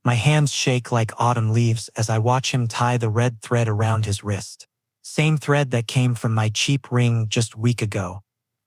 My hands shake like autumn leaves as I watch him tie the red thread around his wrist. Same thread that came from my cheap ring just a week ago.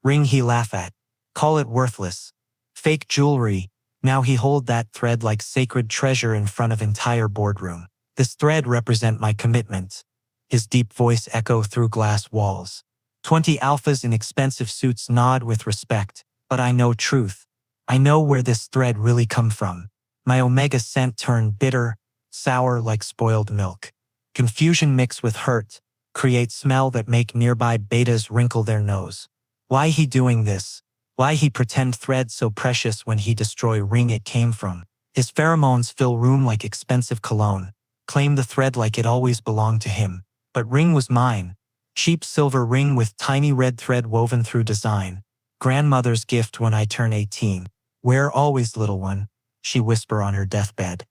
Ring he laugh at. Call it worthless. Fake jewelry. Now he hold that thread like sacred treasure in front of entire boardroom. This thread represent my commitment. His deep voice echo through glass walls. 20 alphas in expensive suits nod with respect, but I know truth. I know where this thread really come from. My omega scent turned bitter, sour like spoiled milk. Confusion mixed with hurt, create smell that make nearby betas wrinkle their nose. Why he doing this? Why he pretend thread so precious when he destroy ring it came from? His pheromones fill room like expensive cologne. Claim the thread like it always belonged to him. But ring was mine. Cheap silver ring with tiny red thread woven through design. Grandmother's gift when I turn 18. Wear always, little one, she whisper on her deathbed.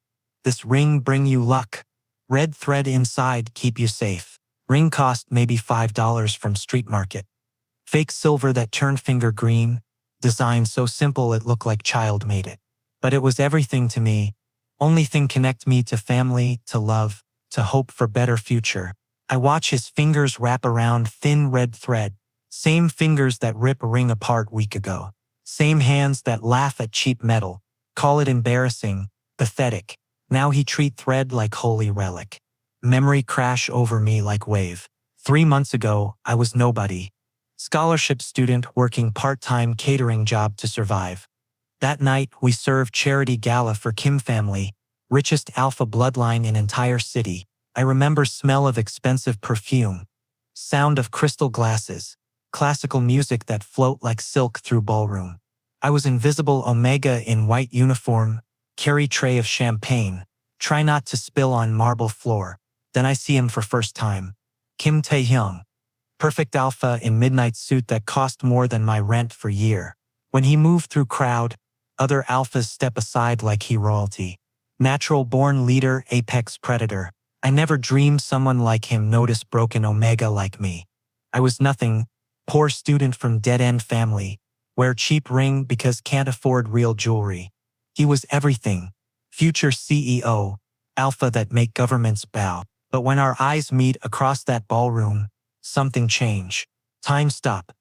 This ring bring you luck. Red thread inside keep you safe. Ring cost maybe $5 from street market. Fake silver that turned finger green. Design so simple it looked like child made it. But it was everything to me. Only thing connect me to family, to love, to hope for better future. I watch his fingers wrap around thin red thread. Same fingers that rip a ring apart week ago. Same hands that laugh at cheap metal. Call it embarrassing, pathetic. Now he treat thread like holy relic. Memory crash over me like wave. 3 months ago, I was nobody. Scholarship student working part-time catering job to survive. That night, we served charity gala for Kim family, richest alpha bloodline in entire city. I remember smell of expensive perfume, sound of crystal glasses, classical music that float like silk through ballroom. I was invisible omega in white uniform, carry tray of champagne, try not to spill on marble floor. Then I see him for first time. Kim Tae-hyung. Perfect alpha in midnight suit that cost more than my rent for year. When he moved through crowd, other alphas step aside like he royalty. Natural born leader, apex predator. I never dreamed someone like him notice broken omega like me. I was nothing, poor student from dead-end family, wear cheap ring because can't afford real jewelry. He was everything, future CEO, alpha that make governments bow. But when our eyes meet across that ballroom, something change. Time stop.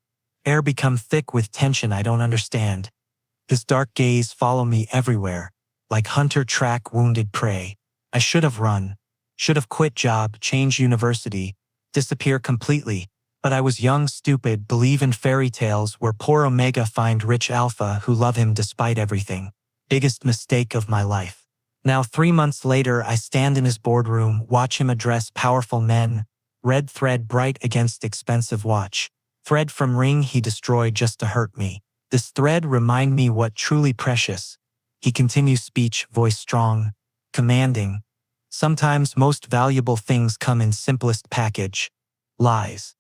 Air become thick with tension I don't understand. His dark gaze follow me everywhere, like hunter track wounded prey. I should have run. Should have quit job, change university, disappear completely. But I was young, stupid, believe in fairy tales where poor omega find rich alpha who love him despite everything. Biggest mistake of my life. Now 3 months later, I stand in his boardroom, watch him address powerful men. Red thread bright against expensive watch. Thread from ring he destroyed just to hurt me. This thread remind me what truly precious. He continues speech, voice strong, commanding. Sometimes most valuable things come in simplest package. Lies.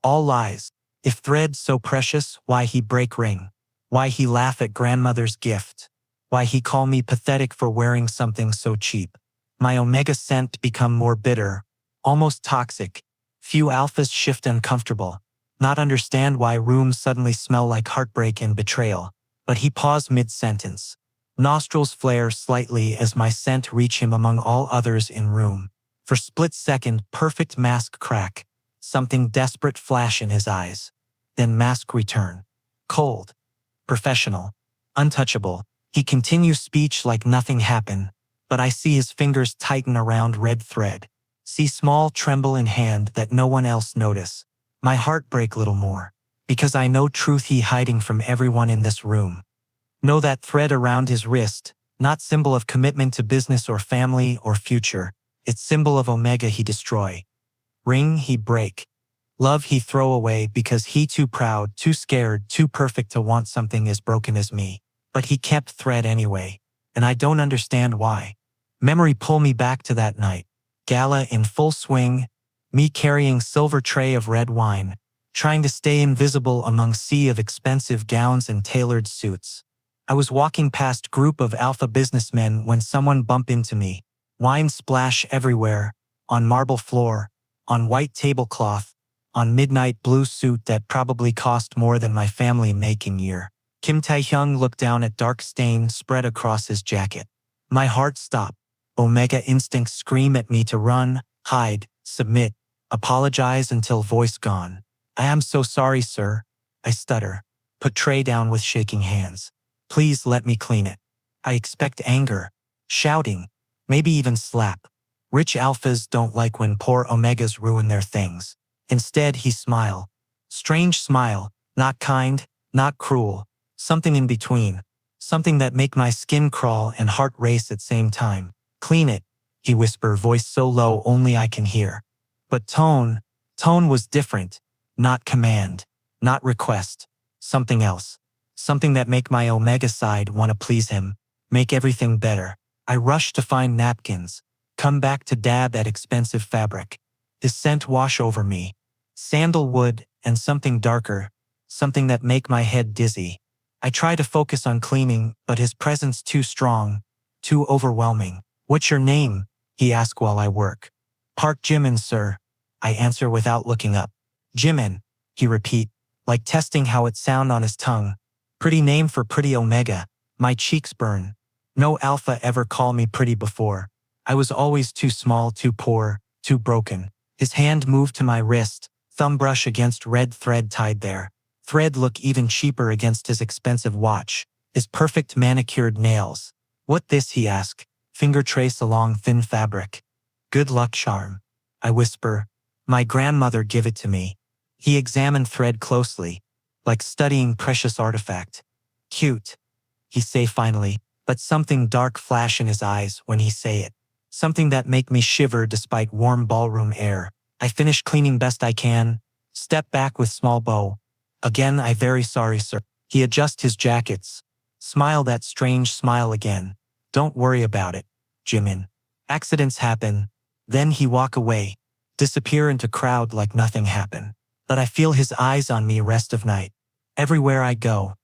All lies. If thread so precious, why he break ring? Why he laugh at grandmother's gift? Why he call me pathetic for wearing something so cheap? My omega scent become more bitter, almost toxic. Few alphas shift uncomfortable. Not understand why rooms suddenly smell like heartbreak and betrayal. But he paused mid-sentence. Nostrils flare slightly as my scent reach him among all others in room. For split second, perfect mask crack. Something desperate flash in his eyes. Then mask return. Cold. Professional. Untouchable. He continues speech like nothing happened. But I see his fingers tighten around red thread. See small tremble in hand that no one else notice. My heart break little more. Because I know truth he hiding from everyone in this room. Know that thread around his wrist, not symbol of commitment to business or family or future. It's symbol of omega he destroy. Ring he break. Love he throw away because he too proud, too scared, too perfect to want something as broken as me. But he kept thread anyway. And I don't understand why. Memory pull me back to that night. Gala in full swing, me carrying silver tray of red wine, trying to stay invisible among sea of expensive gowns and tailored suits. I was walking past group of alpha businessmen when someone bumped into me. Wine splash everywhere, on marble floor, on white tablecloth, on midnight blue suit that probably cost more than my family making year. Kim Tae-hyung looked down at dark stain spread across his jacket. My heart stopped. Omega instincts scream at me to run, hide, submit, apologize until voice gone. I am so sorry, sir. I stutter. Put tray down with shaking hands. Please let me clean it. I expect anger, shouting, maybe even slap. Rich alphas don't like when poor omegas ruin their things. Instead, he smile. Strange smile, not kind, not cruel, something in between. Something that make my skin crawl and heart race at same time. Clean it, he whisper, voice so low only I can hear. But tone was different. Not command, not request, something else. Something that make my omega side want to please him, make everything better. I rush to find napkins, come back to dab at expensive fabric. His scent wash over me. Sandalwood and something darker, something that make my head dizzy. I try to focus on cleaning, but his presence too strong, too overwhelming. What's your name? He asks while I work. Park Jimin, sir. I answer without looking up. Jimin, he repeat, like testing how it sound on his tongue. Pretty name for pretty omega. My cheeks burn. No alpha ever called me pretty before. I was always too small, too poor, too broken. His hand moved to my wrist, thumb brush against red thread tied there. Thread look even cheaper against his expensive watch. His perfect manicured nails. What this, he asked, finger trace along thin fabric. Good luck charm. I whisper. My grandmother give it to me. He examined thread closely, like studying precious artifact. Cute, he say finally, but something dark flash in his eyes when he say it. Something that make me shiver despite warm ballroom air. I finish cleaning best I can, step back with small bow. Again, I very sorry, sir. He adjust his jackets. Smile that strange smile again. Don't worry about it, Jimin. Accidents happen. Then he walk away, disappear into crowd like nothing happened. But I feel his eyes on me rest of night. Everywhere I go,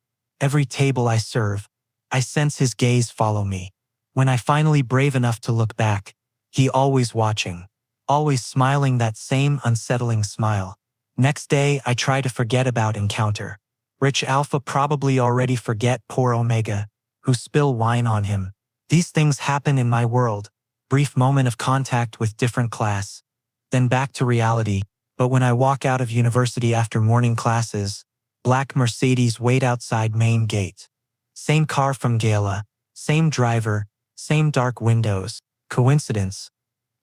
every table I serve, I sense his gaze follow me. When I finally brave enough to look back, he always watching, always smiling that same unsettling smile. Next day, I try to forget about encounter. Rich alpha probably already forget poor omega, who spill wine on him. These things happen in my world. Brief moment of contact with different class. Then back to reality. But when I walk out of university after morning classes, black Mercedes wait outside main gate. Same car from Gala, same driver, same dark windows. Coincidence?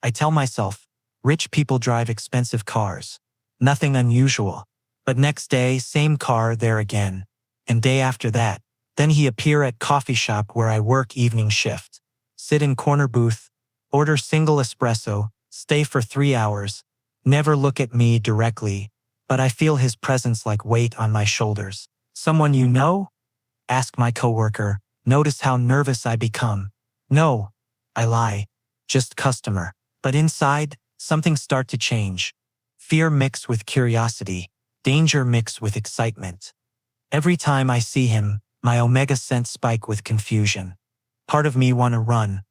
I tell myself, rich people drive expensive cars. Nothing unusual. But next day, same car there again. And day after that, then he appear at coffee shop where I work evening shift. Sit in corner booth, order single espresso, stay for 3 hours. Never look at me directly, but I feel his presence like weight on my shoulders. Someone you know? Ask my coworker. Notice how nervous I become. No, I lie. Just customer. But inside, something start to change. Fear mixed with curiosity. Danger mixed with excitement. Every time I see him, my omega sense spike with confusion. Part of me wanna run.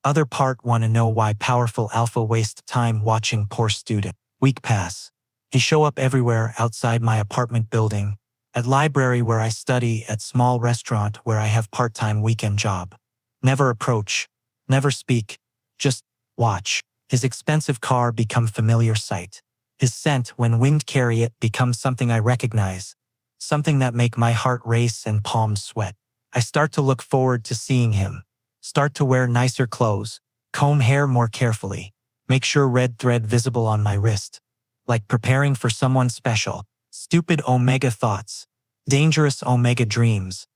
Other part wanna know why powerful alpha waste time watching poor student. Week pass. He show up everywhere outside my apartment building, at library where I study, at small restaurant where I have part-time weekend job. Never approach, never speak, just watch. His expensive car become familiar sight. His scent when wind carry it becomes something I recognize, something that make my heart race and palms sweat. I start to look forward to seeing him, start to wear nicer clothes, comb hair more carefully, make sure red thread visible on my wrist, like preparing for someone special. Stupid omega thoughts, dangerous omega dreams.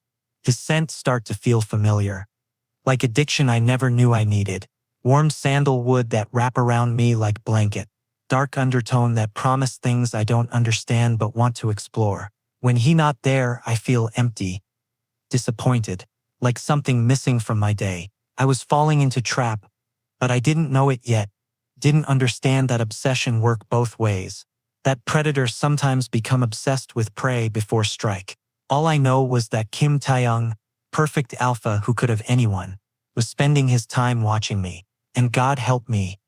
His scent start to feel familiar, like addiction I never knew I needed. Warm sandalwood that wrap around me like blanket. Dark undertone that promise things I don't understand but want to explore. When he not there, I feel empty, disappointed, like something missing from my day. I was falling into trap, but I didn't know it yet. Didn't understand that obsession work both ways. That predators sometimes become obsessed with prey before strike. All I know was that Kim Taeyong, perfect alpha who could have anyone, was spending his time watching me. And God help me,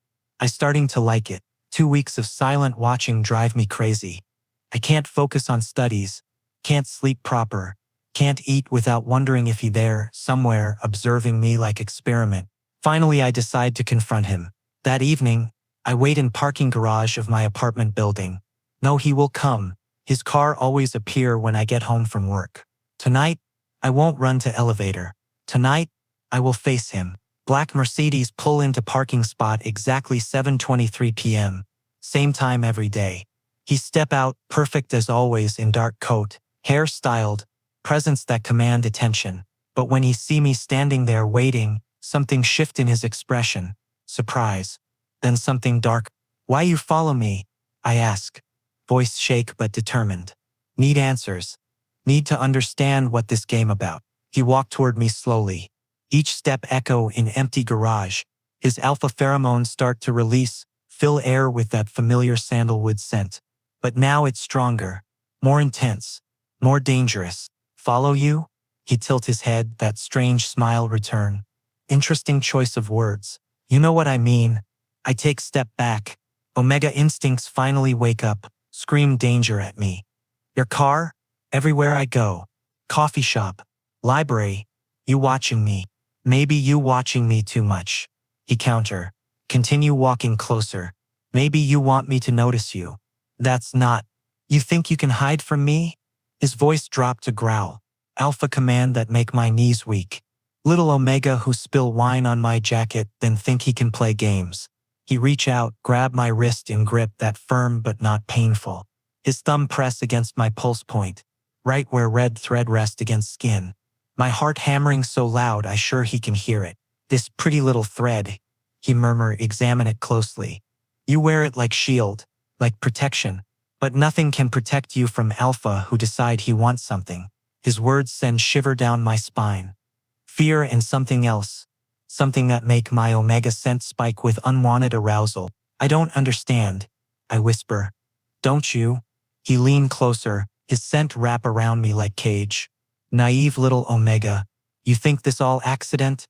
I starting to like it. 2 weeks of silent watching drive me crazy. I can't focus on studies, can't sleep proper, can't eat without wondering if he there, somewhere, observing me like experiment. Finally, I decide to confront him. That evening, I wait in parking garage of my apartment building. No, he will come. His car always appear when I get home from work. Tonight, I won't run to elevator. Tonight, I will face him. Black Mercedes pull into parking spot exactly 7:23 p.m. Same time every day. He step out, perfect as always in dark coat, hair styled, presence that command attention. But when he see me standing there waiting, something shift in his expression. Surprise. Then something dark. Why you follow me? I ask. Voice shake but determined. Need answers. Need to understand what this game about. He walked toward me slowly. Each step echo in empty garage. His alpha pheromones start to release, fill air with that familiar sandalwood scent. But now it's stronger, more intense, more dangerous. Follow you? He tilt his head, that strange smile return. Interesting choice of words. You know what I mean. I take step back. Omega instincts finally wake up, scream danger at me. Your car? Everywhere I go. Coffee shop. Library. You watching me. Maybe you watching me too much. He counter. Continue walking closer. Maybe you want me to notice you. That's not. You think you can hide from me? His voice dropped to growl. Alpha command that make my knees weak. Little Omega who spill wine on my jacket then think he can play games. He reach out, grab my wrist in grip that firm but not painful. His thumb press against my pulse point, right where red thread rest against skin. My heart hammering so loud I sure he can hear it. This pretty little thread, he murmur, examine it closely. You wear it like shield, like protection, but nothing can protect you from Alpha who decide he wants something. His words send shiver down my spine. Fear and something else. Something that make my Omega scent spike with unwanted arousal. I don't understand, I whisper. Don't you? He lean closer, his scent wrap around me like cage. Naive little Omega, you think this all accident?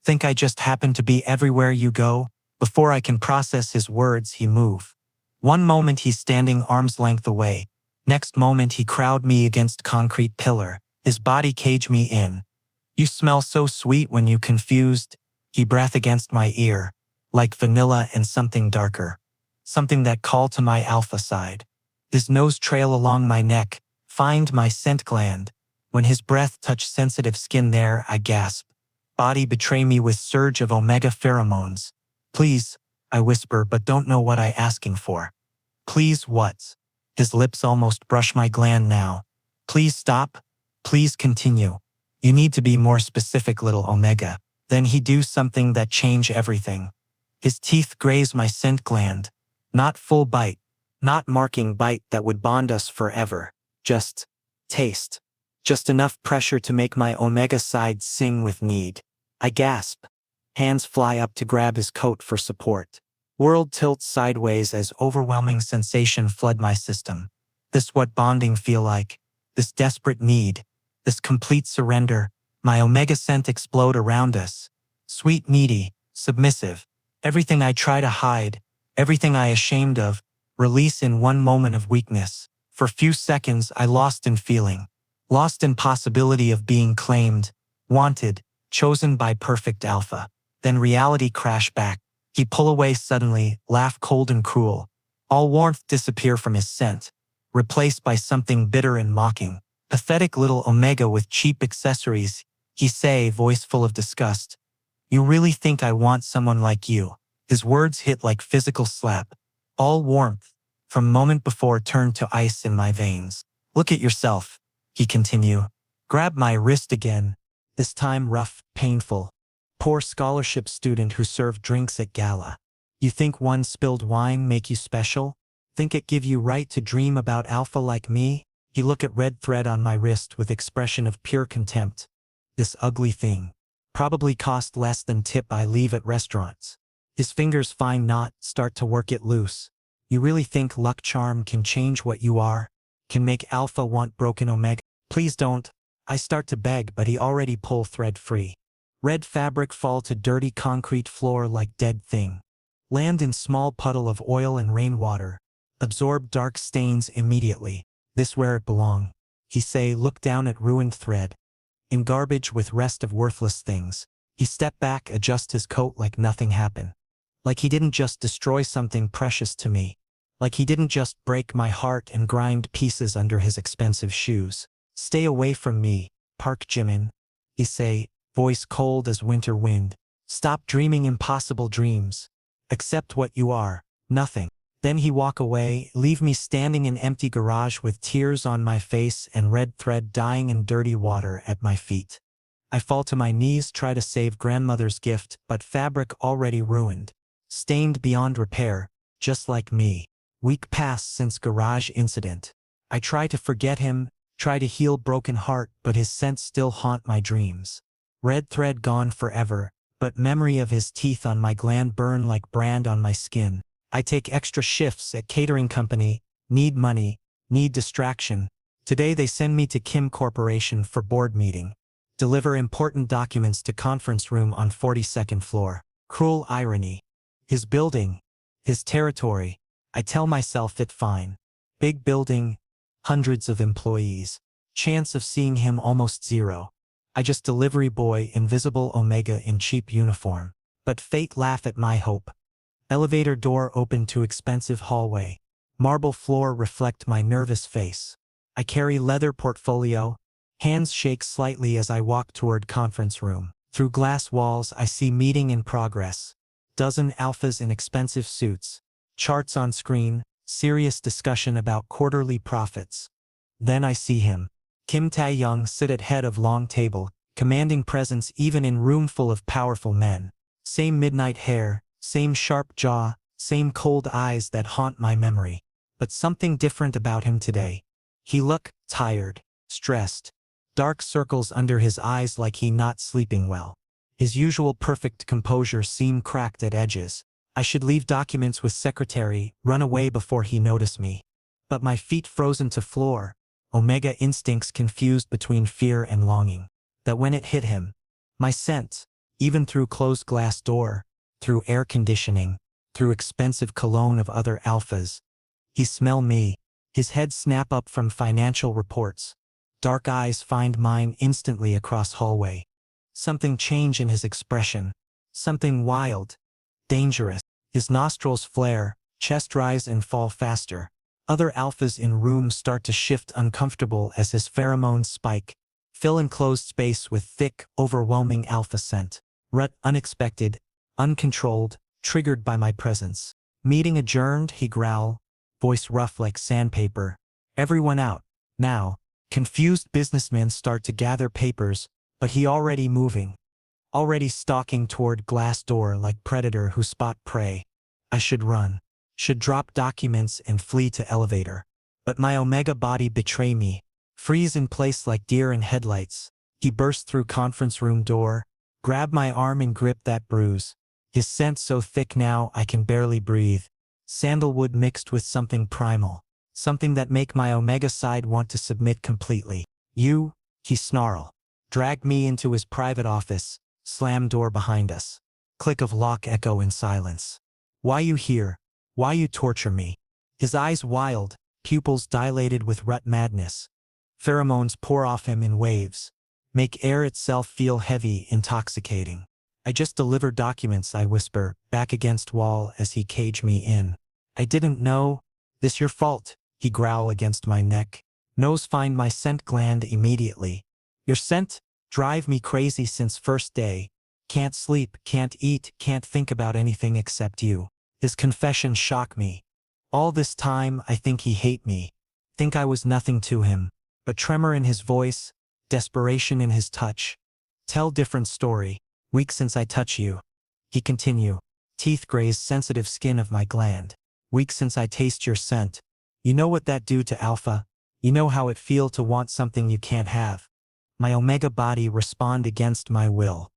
Think I just happen to be everywhere you go? Before I can process his words, he move. One moment he's standing arm's length away. Next moment he crowd me against concrete pillar, his body cage me in. You smell so sweet when you confused. He breath against my ear, like vanilla and something darker. Something that call to my alpha side. His nose trail along my neck, find my scent gland. When his breath touch sensitive skin there, I gasp. Body betray me with surge of Omega pheromones. Please, I whisper but don't know what I asking for. Please what? His lips almost brush my gland now. Please stop. Please continue. You need to be more specific, little Omega. Then he do something that change everything. His teeth graze my scent gland. Not full bite. Not marking bite that would bond us forever. Just taste. Just enough pressure to make my Omega side sing with need. I gasp. Hands fly up to grab his coat for support. World tilts sideways as overwhelming sensation flood my system. This what bonding feel like. This desperate need. This complete surrender. My Omega scent explode around us. Sweet, needy, submissive. Everything I try to hide. Everything I ashamed of. Release in one moment of weakness. For few seconds I lost in feeling. Lost in possibility of being claimed, wanted, chosen by perfect alpha. Then reality crash back. He pull away suddenly, laugh cold and cruel. All warmth disappear from his scent, replaced by something bitter and mocking. Pathetic little Omega with cheap accessories, he say, voice full of disgust. You really think I want someone like you? His words hit like physical slap. All warmth, from moment before turned to ice in my veins. Look at yourself. He continue. Grab my wrist again. This time rough, painful. Poor scholarship student who served drinks at gala. You think one spilled wine make you special? Think it give you right to dream about alpha like me? He look at red thread on my wrist with expression of pure contempt. This ugly thing. Probably cost less than tip I leave at restaurants. His fingers find knot, start to work it loose. You really think luck charm can change what you are? Can make alpha want broken Omega? Please don't. I start to beg but he already pull thread free. Red fabric fall to dirty concrete floor like dead thing. Land in small puddle of oil and rainwater. Absorb dark stains immediately. This where it belong. He say look down at ruined thread. In garbage with rest of worthless things. He stepped back, adjust his coat like nothing happened. Like he didn't just destroy something precious to me. Like he didn't just break my heart and grind pieces under his expensive shoes. Stay away from me, Park Jimin. He say, voice cold as winter wind. Stop dreaming impossible dreams. Accept what you are, nothing. Then he walk away, leave me standing in empty garage with tears on my face and red thread dyeing in dirty water at my feet. I fall to my knees, try to save grandmother's gift, but fabric already ruined. Stained beyond repair, just like me. Week passed since garage incident. I try to forget him, try to heal broken heart, but his scent still haunt my dreams. Red thread gone forever, but memory of his teeth on my gland burn like brand on my skin. I take extra shifts at catering company, need money, need distraction. Today they send me to Kim Corporation for board meeting. Deliver important documents to conference room on 42nd floor. Cruel irony. His building. His territory. I tell myself it fine. Big building. Hundreds of employees. Chance of seeing him almost zero. I just delivery boy, invisible Omega in cheap uniform. But fate laugh at my hope. Elevator door open to expensive hallway. Marble floor reflect my nervous face. I carry leather portfolio. Hands shake slightly as I walk toward conference room. Through glass walls I see meeting in progress. Dozen alphas in expensive suits. Charts on screen, serious discussion about quarterly profits. Then I see him. Kim Tae-young sit at head of long table, commanding presence even in room full of powerful men. Same midnight hair, same sharp jaw, same cold eyes that haunt my memory. But something different about him today. He look tired, stressed. Dark circles under his eyes like he not sleeping well. His usual perfect composure seem cracked at edges. I should leave documents with secretary, run away before he notice me. But my feet frozen to floor, Omega instincts confused between fear and longing. That when it hit him, my scent, even through closed glass door, through air conditioning, through expensive cologne of other alphas, he smell me. His head snap up from financial reports. Dark eyes find mine instantly across hallway. Something change in his expression. Something wild. Dangerous. His nostrils flare, chest rise and fall faster. Other alphas in room start to shift uncomfortable as his pheromones spike. Fill enclosed space with thick, overwhelming alpha scent. Rut unexpected, uncontrolled, triggered by my presence. Meeting adjourned, he growl. Voice rough like sandpaper. Everyone out. Now. Confused businessmen start to gather papers, but he already moving. Already stalking toward glass door like predator who spot prey. I should run. Should drop documents and flee to elevator. But my Omega body betray me. Freeze in place like deer in headlights. He burst through conference room door. Grab my arm and grip that bruise. His scent so thick now I can barely breathe. Sandalwood mixed with something primal. Something that make my Omega side want to submit completely. You, he snarl. Drag me into his private office. Slam door behind us. Click of lock echo in silence. Why you here? Why you torture me? His eyes wild, pupils dilated with rut madness. Pheromones pour off him in waves. Make air itself feel heavy, intoxicating. I just deliver documents, I whisper, back against wall as he cage me in. I didn't know. This your fault, he growl against my neck. Nose find my scent gland immediately. Your scent? Drive me crazy since first day. Can't sleep, can't eat, can't think about anything except you. His confession shock me. All this time I think he hate me. Think I was nothing to him. But tremor in his voice, desperation in his touch. Tell different story. Week since I touch you. He continue. Teeth graze sensitive skin of my gland. Week since I taste your scent. You know what that do to alpha? You know how it feel to want something you can't have. My Omega body respond against my will.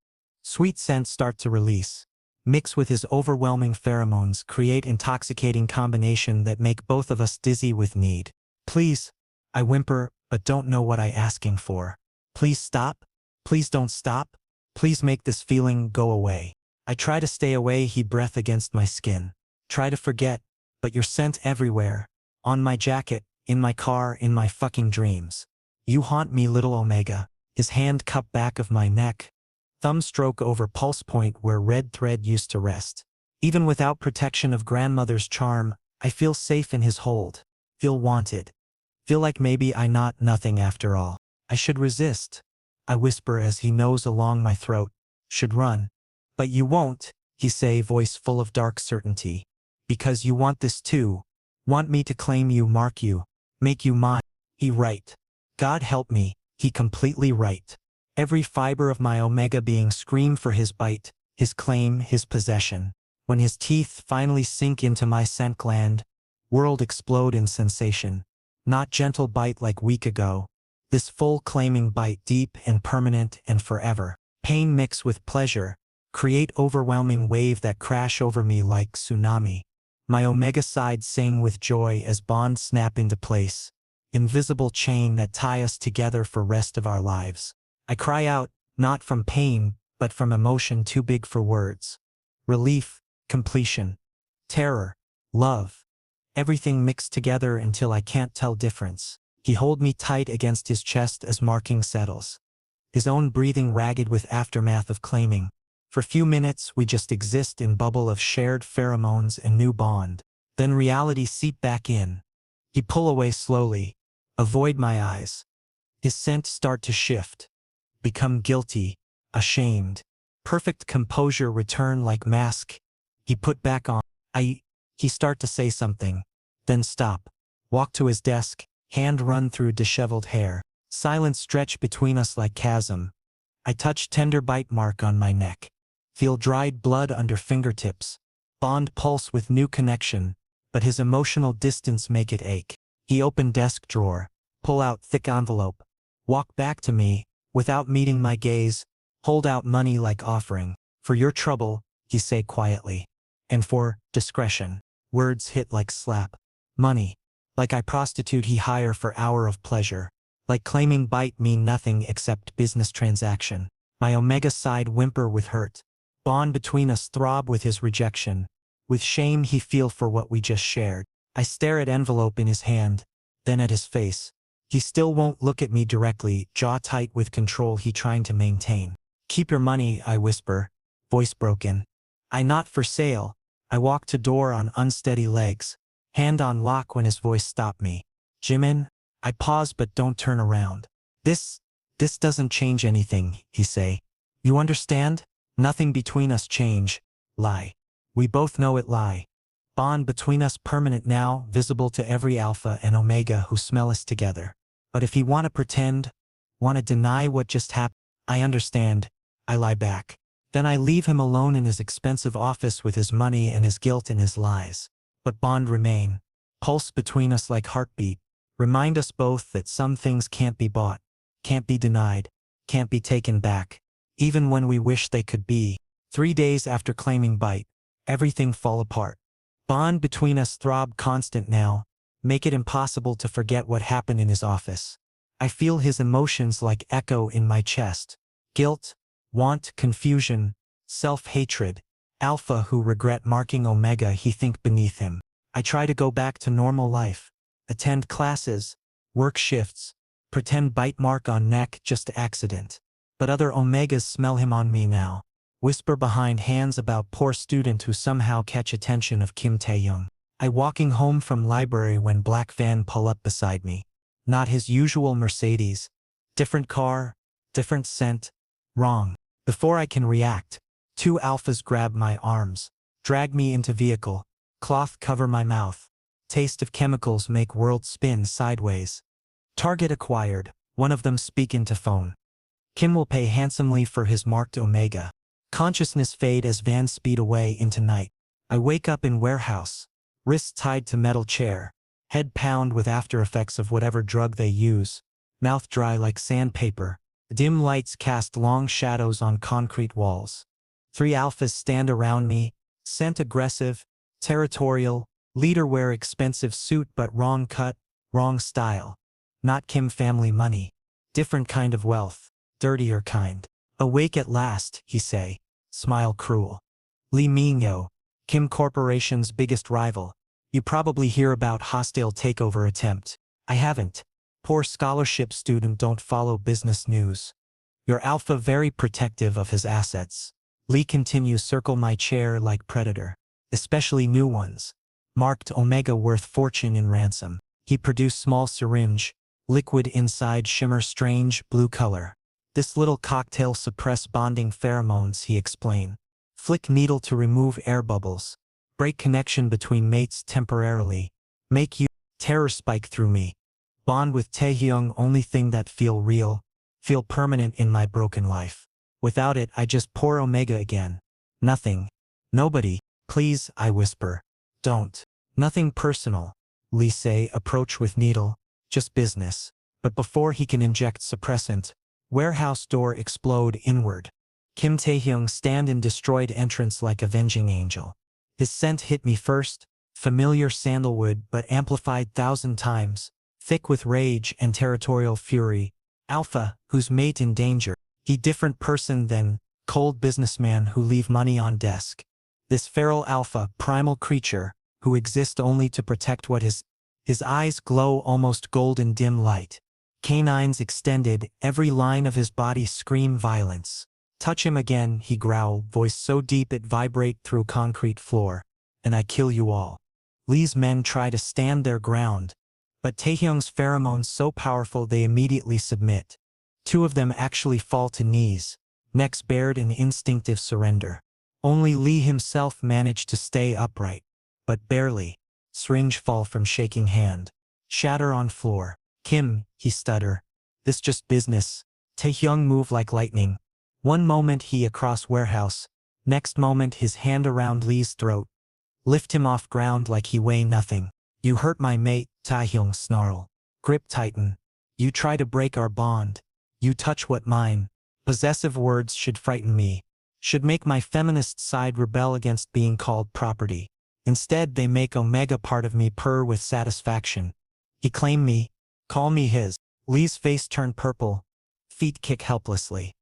Sweet scents start to release. Mix with his overwhelming pheromones, create intoxicating combination that make both of us dizzy with need. Please, I whimper, but don't know what I asking for. Please stop. Please don't stop. Please make this feeling go away. I try to stay away, he breath against my skin. Try to forget, but you're scent everywhere. On my jacket, in my car, in my fucking dreams. You haunt me, little Omega. His hand cupped back of my neck. thumb stroke over pulse point where red thread used to rest. Even without protection of grandmother's charm, I feel safe in his hold. Feel wanted. Feel like maybe I not nothing after all. I should resist. I whisper as he nose along my throat. Should run. But you won't, he say, voice full of dark certainty. Because you want this too. Want me to claim you, mark you, make you mine. He right. God help me, he completely right. Every fiber of my omega being scream for his bite, his claim, his possession. When his teeth finally sink into my scent gland, world explode in sensation. Not gentle bite like week ago. This full claiming bite, deep and permanent and forever. Pain mix with pleasure, create overwhelming wave that crash over me like tsunami. My omega side sing with joy as bonds snap into place. Invisible chain that tie us together for rest of our lives. I cry out, not from pain, but from emotion too big for words. Relief, completion, terror, love. Everything mixed together until I can't tell difference. He hold me tight against his chest as marking settles. His own breathing ragged with aftermath of claiming. For few minutes we just exist in bubble of shared pheromones and new bond. Then reality seep back in. He pull away slowly. Avoid my eyes. His scent start to shift. Become guilty. Ashamed. Perfect composure return like mask. He put back on. He start to say something. Then stop. Walk to his desk. Hand run through disheveled hair. Silence stretch between us like chasm. I touch tender bite mark on my neck. Feel dried blood under fingertips. Bond pulse with new connection. But his emotional distance make it ache. He open desk drawer. Pull out thick envelope. Walk back to me. Without meeting my gaze. Hold out money like offering. For your trouble, he say quietly. And for discretion. Words hit like slap. Money. Like I prostitute he hire for hour of pleasure. Like claiming bite mean nothing except business transaction. My omega side whimper with hurt. Bond between us throb with his rejection. With shame he feel for what we just shared. I stare at envelope in his hand, then at his face. He still won't look at me directly, jaw tight with control he trying to maintain. Keep your money, I whisper, voice broken. I not for sale. I walk to door on unsteady legs. Hand on lock when his voice stopped me. Jimin, I pause but don't turn around. This doesn't change anything, he say. You understand? Nothing between us change. Lie. We both know it lie. Bond between us permanent now, visible to every alpha and omega who smell us together. But if he wanna pretend, wanna deny what just happened, I understand. I lie back. Then I leave him alone in his expensive office with his money and his guilt and his lies. But bond remain. Pulse between us like heartbeat. Remind us both that some things can't be bought, can't be denied, can't be taken back. Even when we wish they could be. 3 days after claiming bite, everything fall apart. Bond between us throb constant now. Make it impossible to forget what happened in his office. I feel his emotions like echo in my chest. Guilt, want, confusion, self-hatred. Alpha who regret marking omega he think beneath him. I try to go back to normal life. Attend classes, work shifts, pretend bite mark on neck just accident. But other omegas smell him on me now. Whisper behind hands about poor student who somehow catch attention of Kim Tae-young. I walking home from library when black van pull up beside me. Not his usual Mercedes. Different car, different scent. Wrong. Before I can react, 2 alphas grab my arms, drag me into vehicle, cloth cover my mouth. Taste of chemicals make world spin sideways. Target acquired, one of them speak into phone. Kim will pay handsomely for his marked omega. Consciousness fade as van speed away into night. I wake up in warehouse, wrists tied to metal chair, head pound with after effects of whatever drug they use, mouth dry like sandpaper. Dim lights cast long shadows on concrete walls. 3 alphas stand around me, scent aggressive, territorial, leader wear expensive suit but wrong cut, wrong style. Not Kim family money. Different kind of wealth, dirtier kind. Awake at last, he say, smile cruel. Lee Min-yo, Kim Corporation's biggest rival. You probably hear about hostile takeover attempt. I haven't. Poor scholarship student don't follow business news. Your alpha very protective of his assets. Lee continues circle my chair like predator. Especially new ones. Marked Omega worth fortune in ransom. He produced small syringe. Liquid inside shimmer strange blue color. This little cocktail suppress bonding pheromones, he explained. Flick needle to remove air bubbles. Break connection between mates temporarily. Make you terror spike through me. Bond with Taehyung only thing that feel real. Feel permanent in my broken life. Without it I just pour Omega again. Nothing. Nobody. Please, I whisper. Don't. Nothing personal. Lee say approach with needle. Just business. But before he can inject suppressant, warehouse door explode inward. Kim Taehyung stand in destroyed entrance like avenging angel. His scent hit me first, familiar sandalwood but amplified 1,000 times, thick with rage and territorial fury. Alpha, whose mate in danger. He different person than cold businessman who leave money on desk. This feral alpha, primal creature, who exists only to protect what his eyes glow almost golden dim light. Canines extended, every line of his body scream violence. Touch him again, he growl, voice so deep it vibrate through concrete floor. And I kill you all. Lee's men try to stand their ground. But Taehyung's pheromones so powerful they immediately submit. 2 of them actually fall to knees, necks bared in instinctive surrender. Only Lee himself managed to stay upright. But barely. Syringe fall from shaking hand. Shatter on floor. Kim, he stutter. This just business. Taehyung move like lightning. One moment he across warehouse. Next moment his hand around Lee's throat. Lift him off ground like he weigh nothing. You hurt my mate, Taehyung snarl. Grip tighten. You try to break our bond. You touch what mine. Possessive words should frighten me. Should make my feminist side rebel against being called property. Instead they make Omega part of me purr with satisfaction. He claim me. Call me his. Lee's face turned purple. Feet kick helplessly.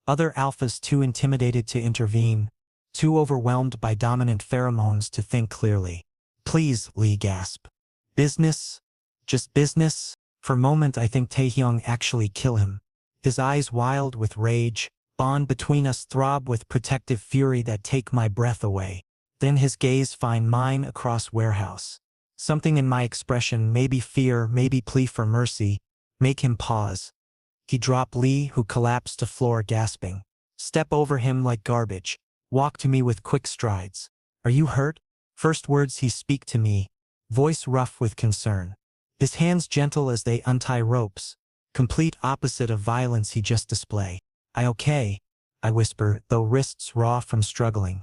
Other alphas too intimidated to intervene. Too overwhelmed by dominant pheromones to think clearly. Please, Lee gasp. Business? Just business? For a moment I think Taehyung actually kill him. His eyes wild with rage, bond between us throb with protective fury that take my breath away. Then his gaze find mine across warehouse. Something in my expression, maybe fear, maybe plea for mercy, make him pause. He drop Lee, who collapsed to floor gasping. Step over him like garbage. Walk to me with quick strides. Are you hurt? First words he speak to me. Voice rough with concern. His hands gentle as they untie ropes. Complete opposite of violence he just display. I okay, I whisper, though wrists raw from struggling.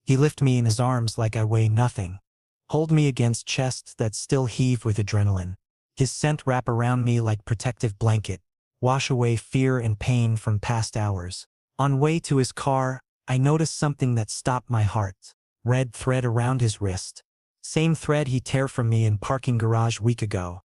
He lift me in his arms like I weigh nothing. Hold me against chest that still heave with adrenaline. His scent wrap around me like protective blanket. Wash away fear and pain from past hours. On way to his car, I notice something that stopped my heart. Red thread around his wrist. Same thread he tear from me in parking garage week ago.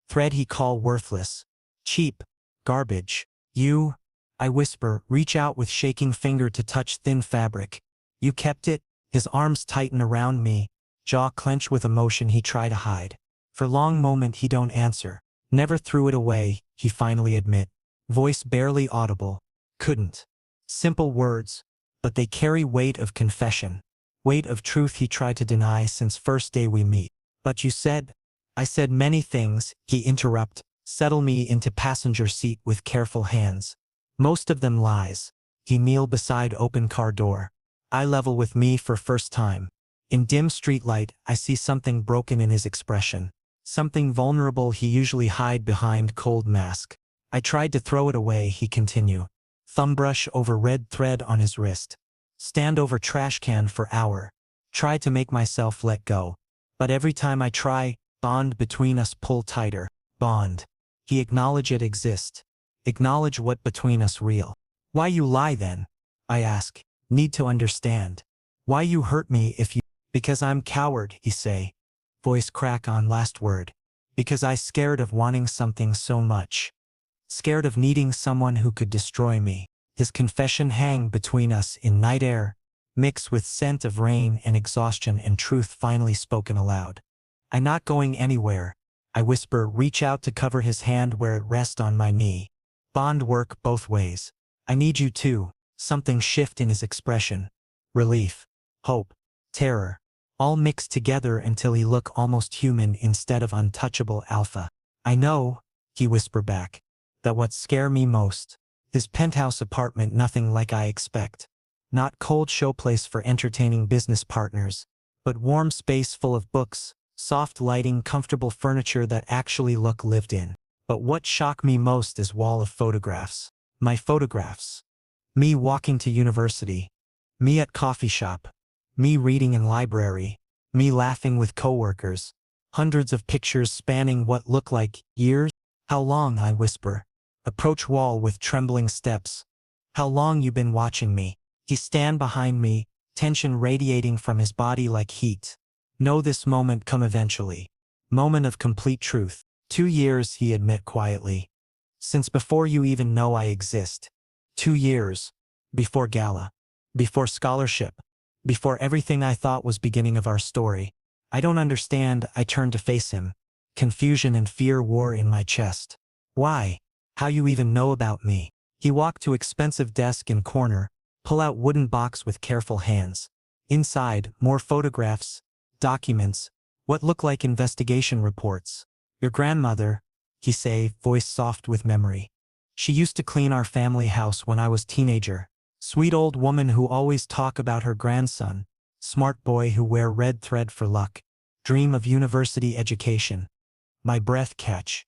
Thread he call worthless. Cheap. Garbage. You? I whisper, reach out with shaking finger to touch thin fabric. You kept it? His arms tighten around me. Jaw clench with emotion he try to hide. For long moment he don't answer. Never threw it away, he finally admit. Voice barely audible. Couldn't. Simple words. But they carry weight of confession. Weight of truth he tried to deny since first day we meet. But you said? I said many things, he interrupt. Settle me into passenger seat with careful hands. Most of them lies. He kneel beside open car door. Eye level with me for first time. In dim streetlight, I see something broken in his expression. Something vulnerable he usually hide behind cold mask. I tried to throw it away, he continue. Thumb brush over red thread on his wrist. Stand over trash can for hour. Try to make myself let go. But every time I try, bond between us pull tighter. Bond. He acknowledge it exist. Acknowledge what between us real. Why you lie then? I ask. Need to understand. Why you hurt me if you... Because I'm coward, he say. Voice crack on last word. Because I scared of wanting something so much. Scared of needing someone who could destroy me. His confession hang between us in night air, mixed with scent of rain and exhaustion and truth finally spoken aloud. I'm not going anywhere, I whisper, reach out to cover his hand where it rests on my knee. Bond work both ways. I need you too. Something shift in his expression. Relief, hope, terror, all mixed together until he looked almost human instead of untouchable alpha. I know, he whispered back, that what scare me most. His penthouse apartment, nothing like I expect. Not cold showplace for entertaining business partners, but warm space full of books, soft lighting, comfortable furniture that actually look lived in. But what shocked me most is wall of photographs. My photographs. Me walking to university. Me at coffee shop. Me reading in library. Me laughing with coworkers. Hundreds of pictures spanning what look like years. How long, I whisper. Approach wall with trembling steps. How long you been watching me? He stand behind me, tension radiating from his body like heat. Know this moment come eventually. Moment of complete truth. 2 years, he admit quietly. Since before you even know I exist. 2 years. Before gala. Before scholarship. Before everything I thought was beginning of our story. I don't understand, I turned to face him. Confusion and fear war in my chest. Why? How you even know about me? He walked to expensive desk in corner, pull out wooden box with careful hands. Inside, more photographs, documents, what look like investigation reports. Your grandmother, he say, voice soft with memory. She used to clean our family house when I was teenager. Sweet old woman who always talk about her grandson. Smart boy who wear red thread for luck. Dream of university education. My breath catch.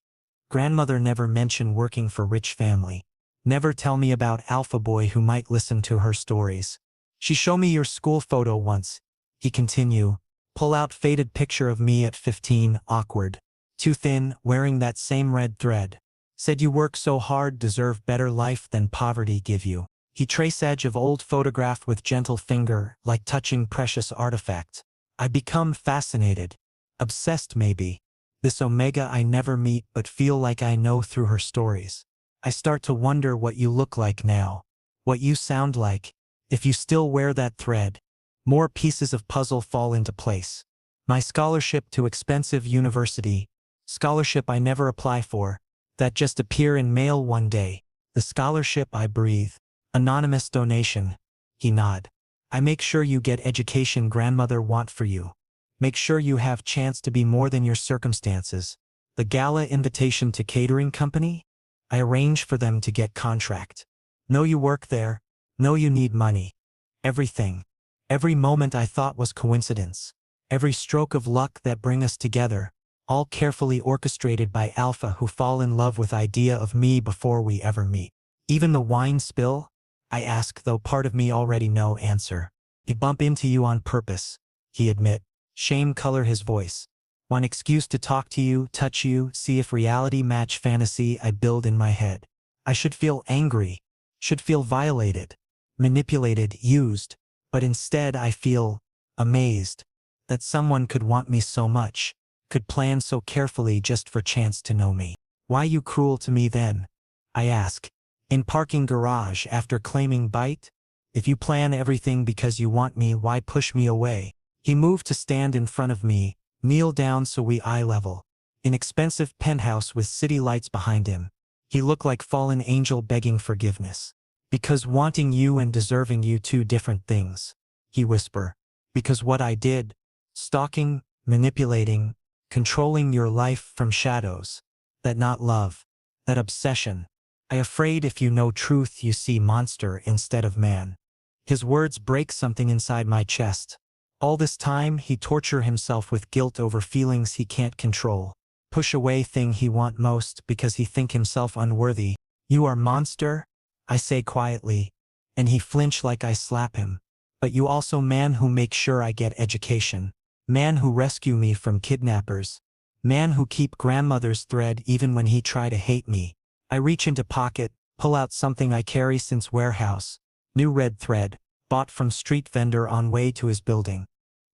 Grandmother never mention working for rich family. Never tell me about alpha boy who might listen to her stories. She show me your school photo once. He continue. Pull out faded picture of me at 15, awkward. Too thin, wearing that same red thread. Said you work so hard, deserve better life than poverty give you. He trace edge of old photograph with gentle finger, like touching precious artifact. I become fascinated. Obsessed maybe. This Omega I never meet but feel like I know through her stories. I start to wonder what you look like now. What you sound like. If you still wear that thread. More pieces of puzzle fall into place. My scholarship to expensive university. Scholarship I never apply for. That just appear in mail one day. The scholarship I breathe. Anonymous donation. He nod. I make sure you get education grandmother want for you. Make sure you have chance to be more than your circumstances. The gala invitation to catering company? I arrange for them to get contract. Know you work there. Know you need money. Everything. Every moment I thought was coincidence. Every stroke of luck that bring us together. All carefully orchestrated by Alpha who fall in love with idea of me before we ever meet. Even the wine spill? I ask though part of me already know answer. He bump into you on purpose. He admit. Shame color his voice. One excuse to talk to you, touch you, see if reality match fantasy I build in my head. I should feel angry. Should feel violated. Manipulated, used. But instead I feel amazed. That someone could want me so much. Could plan so carefully just for chance to know me. Why you cruel to me then? I ask. In parking garage after claiming bite? If you plan everything because you want me, why push me away? He moved to stand in front of me, kneel down so we eye level. An expensive penthouse with city lights behind him. He looked like fallen angel begging forgiveness. Because wanting you and deserving you two different things. He whisper. Because what I did. Stalking, manipulating, controlling your life from shadows. That not love. That obsession. I afraid if you know truth you see monster instead of man. His words break something inside my chest. All this time he torture himself with guilt over feelings he can't control. Push away thing he want most because he think himself unworthy. You are monster? I say quietly. And he flinch like I slap him. But you also man who make sure I get education. Man who rescue me from kidnappers. Man who keep grandmother's thread even when he try to hate me. I reach into pocket, pull out something I carry since warehouse. New red thread, bought from street vendor on way to his building.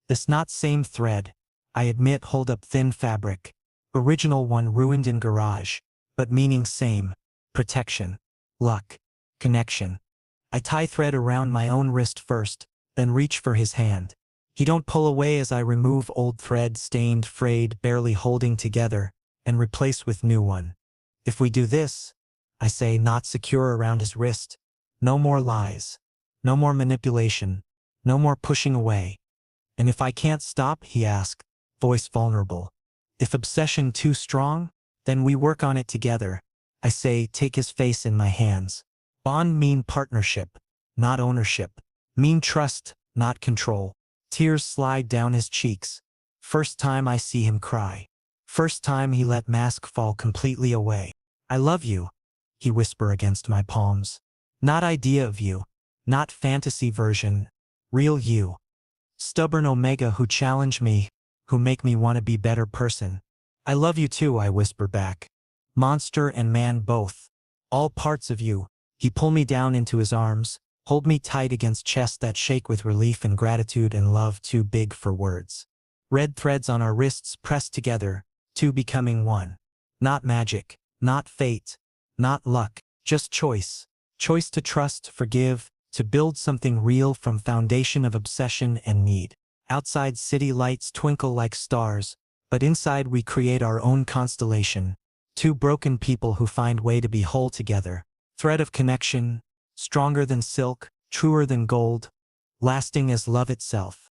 This not same thread. I admit hold up thin fabric. Original one ruined in garage. But meaning same. Protection. Luck. Connection. I tie thread around my own wrist first, then reach for his hand. He don't pull away as I remove old thread stained, frayed, barely holding together, and replace with new one. If we do this, I say not secure around his wrist, No more lies. No more manipulation. No more pushing away. And if I can't stop, he asked, voice vulnerable. If obsession too strong, then we work on it together. I say, take his face in my hands. Bond mean partnership, not ownership. Mean trust, not control. Tears slide down his cheeks. First time I see him cry. First time he let mask fall completely away. I love you, he whisper against my palms. Not idea of you. Not fantasy version. Real you. Stubborn Omega who challenge me, who make me want to be better person. I love you too, I whisper back. Monster and man both. All parts of you. He pull me down into his arms, hold me tight against chests that shake with relief and gratitude and love too big for words. Red threads on our wrists pressed together, two becoming one. Not magic, not fate, not luck, just choice. Choice to trust, forgive, to build something real from foundation of obsession and need. Outside city lights twinkle like stars, but inside we create our own constellation. Two broken people who find way to be whole together. Thread of connection, stronger than silk, truer than gold, lasting as love itself.